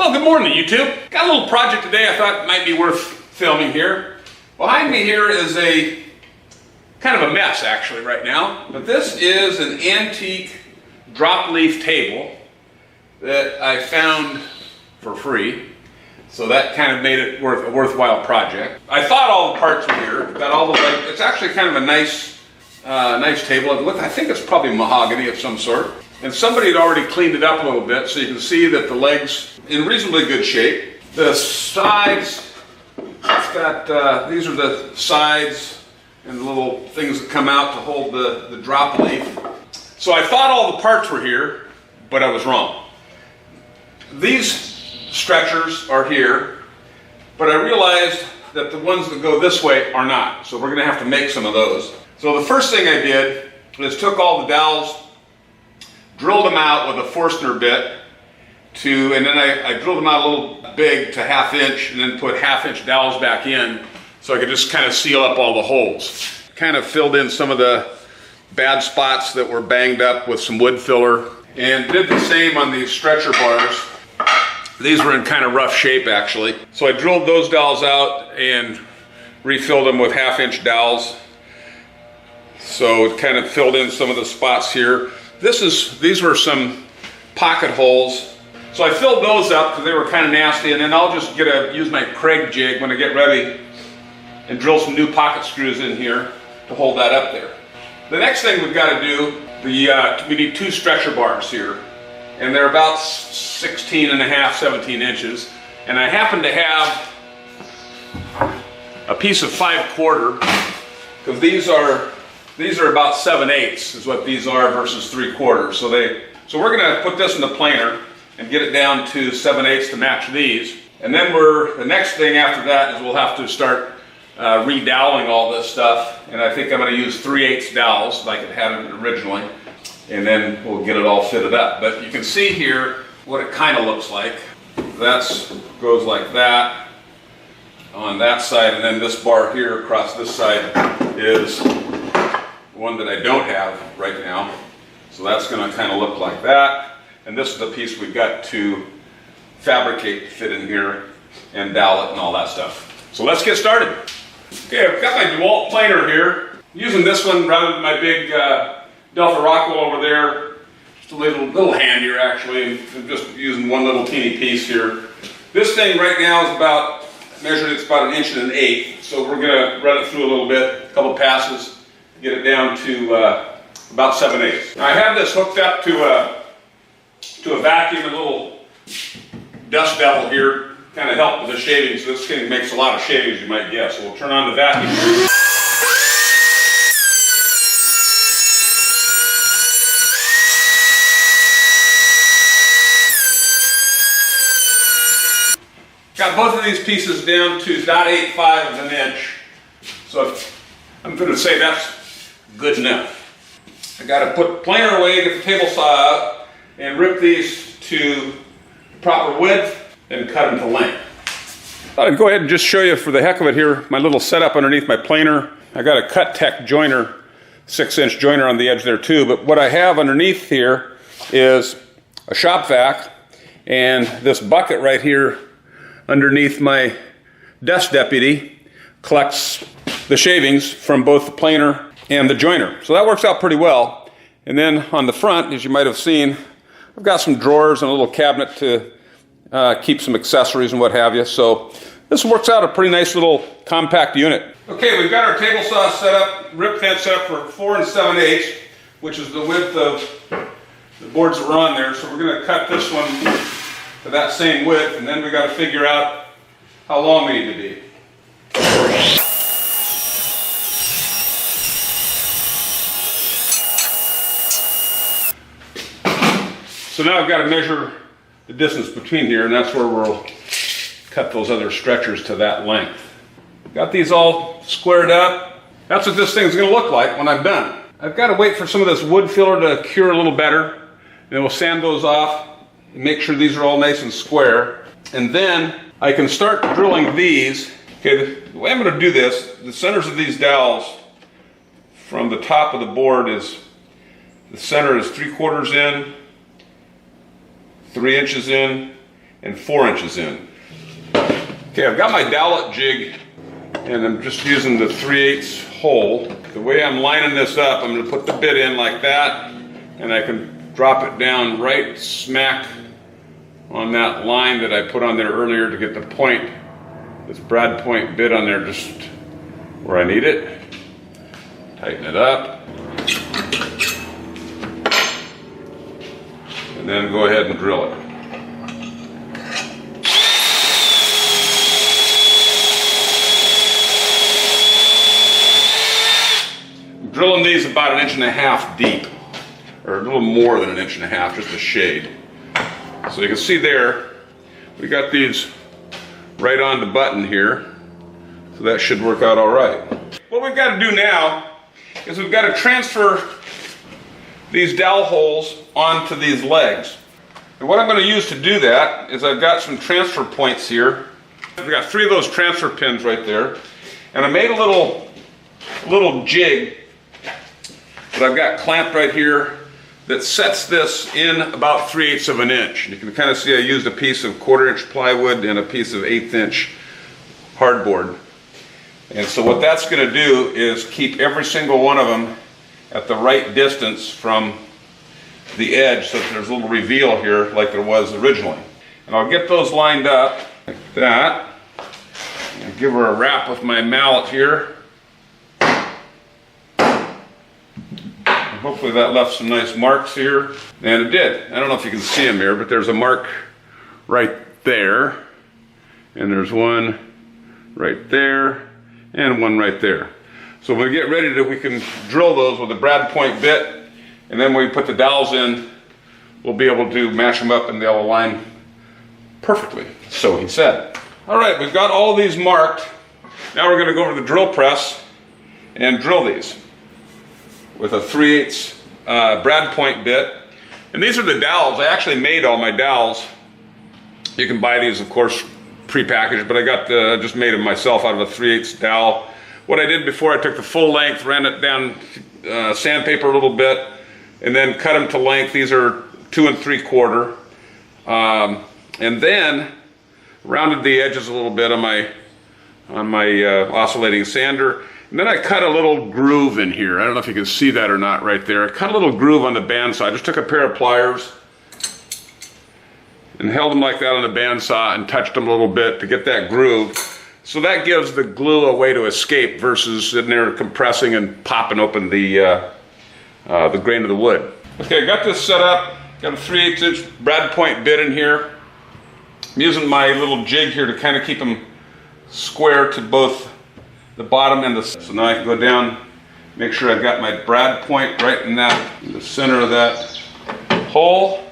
Well, good morning, YouTube. Got a little project today I thought might be worth filming here. Behind me here is a kind of a mess actually right now, but this is an antique drop leaf table that I found for free. So that kind of made it a worthwhile project. I thought all the parts were here. Got all the legs. It's actually kind of a nice table. Look, I think it's probably mahogany of some sort. And somebody had already cleaned it up a little bit, so you can see that the legs in reasonably good shape. The sides, it's got these are the sides and the little things that come out to hold the drop leaf. So I thought all the parts were here, but I was wrong. These stretchers are here, but I realized that the ones that go this way are not. So we're gonna have to make some of those. So the first thing I did is took all the dowels, drilled them out with a Forstner bit and then I drilled them out a little big to 1/2 inch and then put 1/2 inch dowels back in so I could just kind of seal up all the holes. Kind of filled in some of the bad spots that were banged up with some wood filler and did the same on these stretcher bars. These were in kind of rough shape actually. So I drilled those dowels out and refilled them with 1/2 inch dowels. So it kind of filled in some of the spots here. These were some pocket holes. So I filled those up because they were kind of nasty, and then I'll just use my Craig jig when I get ready and drill some new pocket screws in here to hold that up there. The next thing we've got to do, we need 2 stretcher bars here, and they're about 16.5, 17 inches. And I happen to have a piece of 5/4 because these are about 7/8 is what these are versus 3/4. So we're gonna put this in the planer and get it down to 7/8 to match these. And then the next thing after that is we'll have to start redoweling all this stuff. And I think I'm gonna use 3/8 dowels like it had it originally. And then we'll get it all fitted up. But you can see here what it kind of looks like. That goes like that on that side, and then this bar here across this side is one that I don't have right now. So that's gonna kind of look like that. And this is the piece we've got to fabricate, fit in here, and dowel it and all that stuff. So let's get started. Okay, I've got my DeWalt planer here. I'm using this one rather than my big Delta Rockwell over there. Just a little handier actually. I'm just using one little teeny piece here. This thing right now is about 1.8 inches. So we're gonna run it through a little bit, a couple passes, get it down to about 7/8. Now I have this hooked up to a vacuum, a little dust devil here, kind of help with the shavings. This thing makes a lot of shavings, you might guess. So we'll turn on the vacuum. Got both of these pieces down to 0.85 of an inch. So I'm going to say that's good enough. I got to put the planer away, get the table saw out, and rip these to proper width and cut them to length. I'll go ahead and just show you for the heck of it here, my little setup underneath my planer. I got a Cut Tech joiner, 6-inch joiner on the edge there too, but what I have underneath here is a shop vac and this bucket right here underneath my desk deputy collects the shavings from both the planer and the joiner. So that works out pretty well. And then on the front, as you might have seen, I've got some drawers and a little cabinet to keep some accessories and what have you. So this works out a pretty nice little compact unit. Okay, we've got our table saw set up, rip fence set up for 4 7/8, which is the width of the boards that were on there. So we're gonna cut this one to that same width, and then we got to figure out how long we need to be. So now I've got to measure the distance between here, and that's where we'll cut those other stretchers to that length. Got these all squared up. That's what this thing's going to look like when I'm done. I've got to wait for some of this wood filler to cure a little better, and then we'll sand those off and make sure these are all nice and square. And then I can start drilling these. Okay, the way I'm going to do this, the centers of these dowels from the top of the board is, the center is 3/4 in, 3 inches in, and 4 inches in. Okay, I've got my dowlet jig and I'm just using the 3/8 hole. The way I'm lining this up, I'm going to put the bit in like that, and I can drop it down right smack on that line that I put on there earlier to get the point, this brad point bit on there just where I need it. Tighten it up. And then go ahead and drill it. I'm drilling these about 1.5 inches deep, or a little more than 1.5 inches, just a shade. So you can see there, we got these right on the button here, so that should work out all right. What we've got to do now is we've got to transfer these dowel holes onto these legs. And what I'm going to use to do that is I've got some transfer points here. I've got 3 of those transfer pins right there, and I made a little jig that I've got clamped right here that sets this in about 3/8 of an inch. You can kind of see I used a piece of 1/4 inch plywood and a piece of 1/8 inch hardboard. And so what that's going to do is keep every single one of them at the right distance from the edge, so that there's a little reveal here like there was originally. And I'll get those lined up like that. And give her a wrap with my mallet here. And hopefully that left some nice marks here. And it did. I don't know if you can see them here, but there's a mark right there. And there's one right there. And one right there. So when we get ready to, we can drill those with a brad point bit, and then when we put the dowels in, we'll be able to match them up and they'll align perfectly, so he said. All right, we've got all these marked. Now we're going to go over to the drill press and drill these with a 3/8 brad point bit. And these are the dowels. I actually made all my dowels. You can buy these, of course, pre-packaged, but I just made them myself out of a 3/8 dowel. What I did before, I took the full length, ran it down sandpaper a little bit, and then cut them to length. These are 2 3/4, and then rounded the edges a little bit on my oscillating sander. And then I cut a little groove in here. I don't know if you can see that or not right there. I cut a little groove on the bandsaw. I just took a pair of pliers and held them like that on the bandsaw and touched them a little bit to get that groove. So that gives the glue a way to escape versus sitting there compressing and popping open the grain of the wood. Okay, I got this set up. Got a 3/8 inch brad point bit in here. I'm using my little jig here to kind of keep them square to both the bottom and the... So now I can go down, make sure I've got my brad point right in the center of that hole.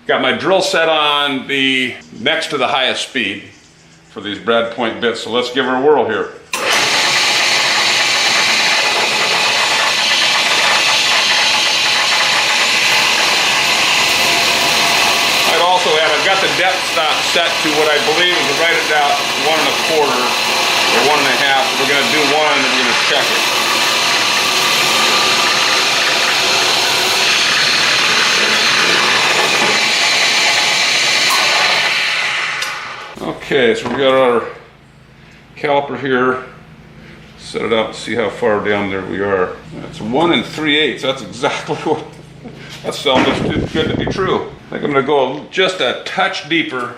Got my drill set on the next to the highest speed for these brad point bits, so let's give her a whirl here. I've got the depth stop set to what I believe is right about 1 1/4 or 1 1/2. We're going to do 1 and we're going to check it. Okay, so we got our caliper here. Set it up and see how far down there we are. That's 1 3/8. That's exactly what. That's almost too good to be true. I think I'm going to go just a touch deeper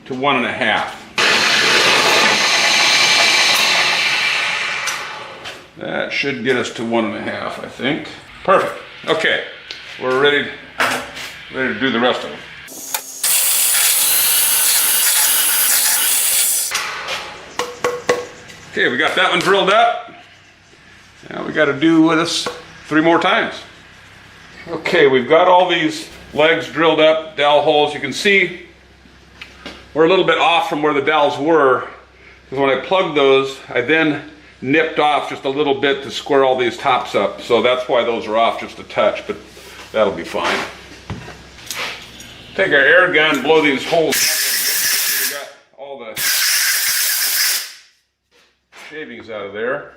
to 1 1/2. That should get us to 1 1/2, I think. Perfect. Okay, we're ready to do the rest of them. Okay, we got that one drilled up. Now we got to do this 3 more times. Okay, we've got all these legs drilled up, dowel holes. You can see we're a little bit off from where the dowels were, because when I plugged those, I then nipped off just a little bit to square all these tops up. So that's why those are off just a touch, but that'll be fine. Take our air gun, blow these holes. We got all the shavings out of there.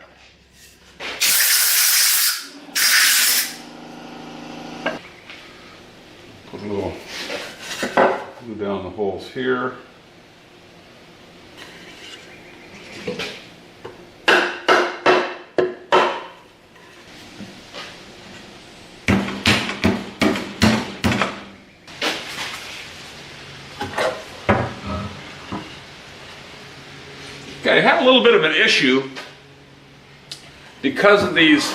Put a little glue down the holes here. Okay, I had a little bit of an issue because of these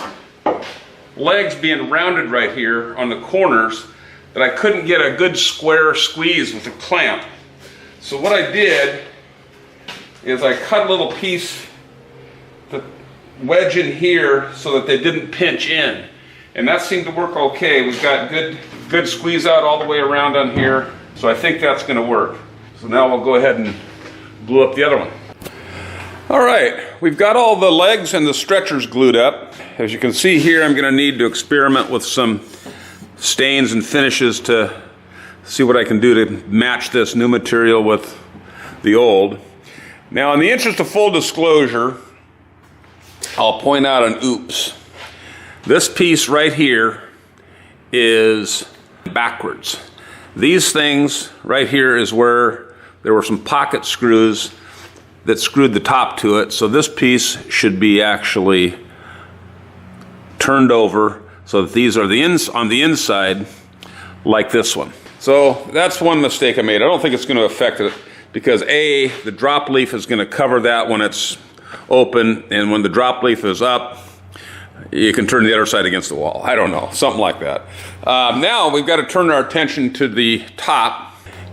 legs being rounded right here on the corners, that I couldn't get a good square squeeze with the clamp. So what I did is I cut a little piece to wedge in here so that they didn't pinch in. And that seemed to work okay. We've got good squeeze out all the way around on here. So I think that's gonna work. So now we'll go ahead and glue up the other one. All right, we've got all the legs and the stretchers glued up. As you can see here, I'm gonna need to experiment with some stains and finishes to see what I can do to match this new material with the old. Now, in the interest of full disclosure, I'll point out an oops. This piece right here is backwards. These things right here is where there were some pocket screws that screwed the top to it. So this piece should be actually turned over so that these are on the inside like this one. So that's one mistake I made. I don't think it's going to affect it because A, the drop leaf is going to cover that when it's open, and when the drop leaf is up, you can turn the other side against the wall. I don't know, something like that. Now we've got to turn our attention to the top.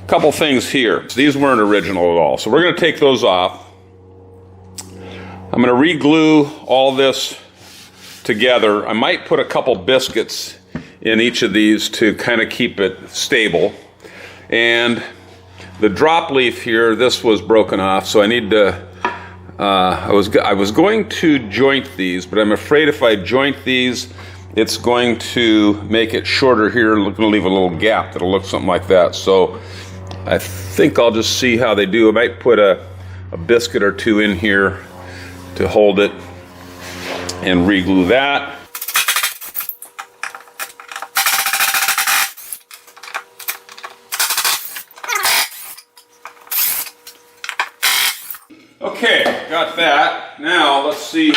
A couple things here. These weren't original at all, so we're going to take those off. I'm going to re-glue all this together. I might put a couple biscuits in each of these to kind of keep it stable. And the drop leaf here, this was broken off, so I need to, I was going to joint these, but I'm afraid if I joint these, it's going to make it shorter here, going to leave a little gap that'll look something like that. So I think I'll just see how they do. I might put a biscuit or two in here to hold it and re-glue that. Okay, got that. Now let's see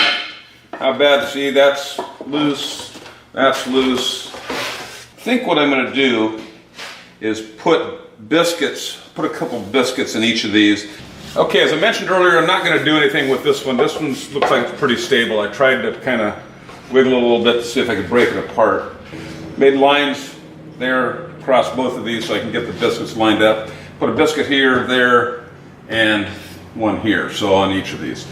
how bad. See, that's loose, that's loose. I think what I'm going to do is put a couple biscuits in each of these. Okay, as I mentioned earlier, I'm not going to do anything with this one. This one looks like it's pretty stable. I tried to kind of wiggle a little bit to see if I could break it apart. Made lines there across both of these so I can get the biscuits lined up. Put a biscuit here, there, and one here, so on each of these.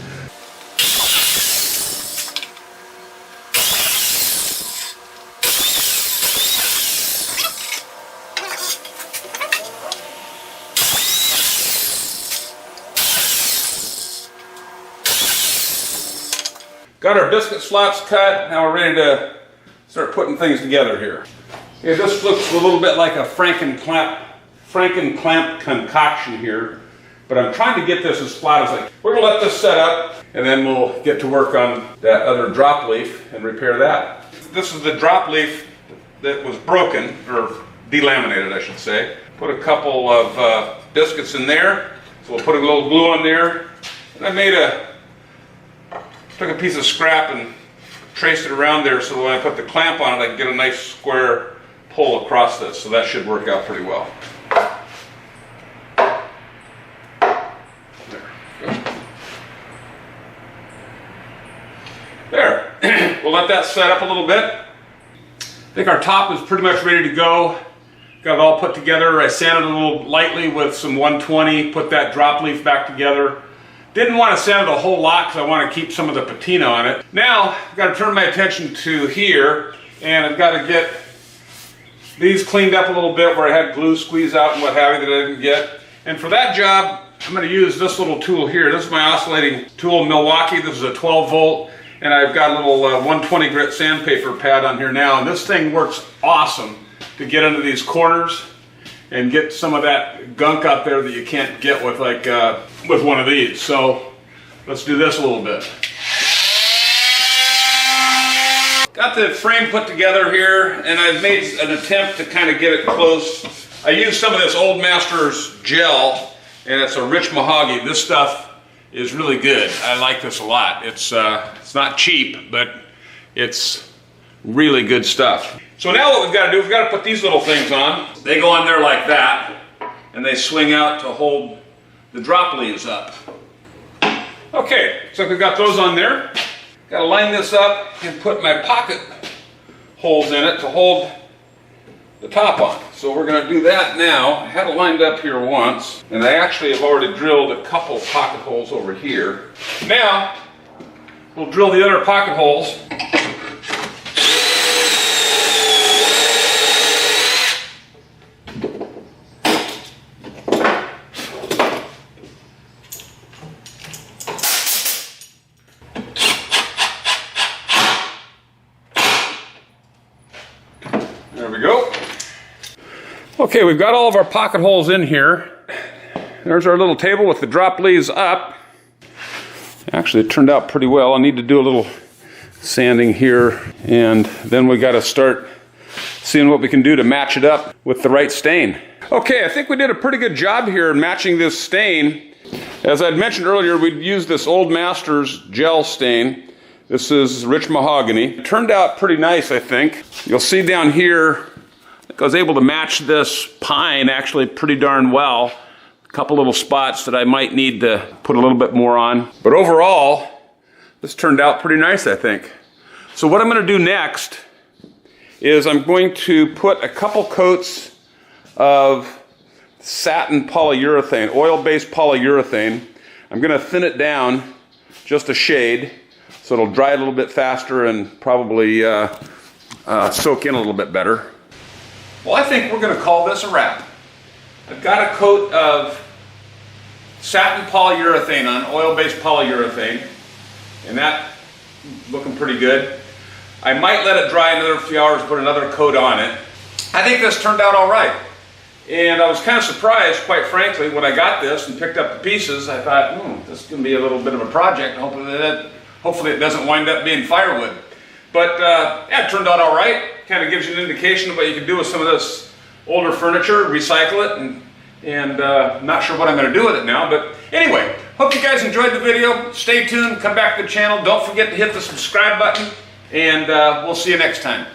Got our biscuit slots cut. Now we're ready to start putting things together here. Okay, this looks a little bit like a Franken-Clamp concoction here, but I'm trying to get this as flat as I can. We're gonna let this set up, and then we'll get to work on that other drop leaf and repair that. This is the drop leaf that was broken, or delaminated, I should say. Put a couple of biscuits in there, so we'll put a little glue on there. And I took a piece of scrap and traced it around there so when I put the clamp on it, I can get a nice square pull across this. So that should work out pretty well. There. We'll let that set up a little bit. I think our top is pretty much ready to go. Got it all put together. I sanded it a little lightly with some 120, put that drop leaf back together. Didn't want to sand it a whole lot because I want to keep some of the patina on it. Now, I've got to turn my attention to here, and I've got to get these cleaned up a little bit where I had glue squeeze out and what have you that I didn't get. And for that job, I'm going to use this little tool here. This is my oscillating tool, Milwaukee. This is a 12 volt, and I've got a little 120 grit sandpaper pad on here now, and this thing works awesome to get into these corners and get some of that gunk out there that you can't get with with one of these. So let's do this a little bit. Got the frame put together here, and I've made an attempt to kind of get it close. I used some of this Old Masters gel, and it's a rich mahogany. This stuff is really good. I like this a lot. It's not cheap, but it's really good stuff. So now what we've got to do, we've got to put these little things on. They go on there like that, and they swing out to hold the drop leaves up. Okay, so we've got those on there. Got to line this up and put my pocket holes in it to hold the top on. So we're going to do that now. I had it lined up here once, and I actually have already drilled a couple pocket holes over here. Now, we'll drill the other pocket holes. There we go. Okay, we've got all of our pocket holes in here. There's our little table with the drop leaves up. Actually, it turned out pretty well. I need to do a little sanding here, and then we got to start seeing what we can do to match it up with the right stain. Okay, I think we did a pretty good job here in matching this stain. As I'd mentioned earlier, we'd used this Old Masters gel stain. This is rich mahogany. It turned out pretty nice, I think. You'll see down here, I was able to match this pine actually pretty darn well. A couple little spots that I might need to put a little bit more on. But overall, this turned out pretty nice, I think. So what I'm going to do next is I'm going to put a couple coats of satin polyurethane, oil-based polyurethane. I'm going to thin it down just a shade so it'll dry a little bit faster and probably soak in a little bit better. Well, I think we're going to call this a wrap. I've got a coat of satin polyurethane on, oil-based polyurethane, and that's looking pretty good. I might let it dry another few hours, put another coat on it. I think this turned out all right. And I was kind of surprised, quite frankly, when I got this and picked up the pieces. I thought, this is going to be a little bit of a project. Hopefully it doesn't wind up being firewood. But yeah, it turned out all right. Kind of gives you an indication of what you can do with some of this older furniture, recycle it, and not sure what I'm going to do with it now. But anyway, hope you guys enjoyed the video. Stay tuned, come back to the channel. Don't forget to hit the subscribe button, and we'll see you next time.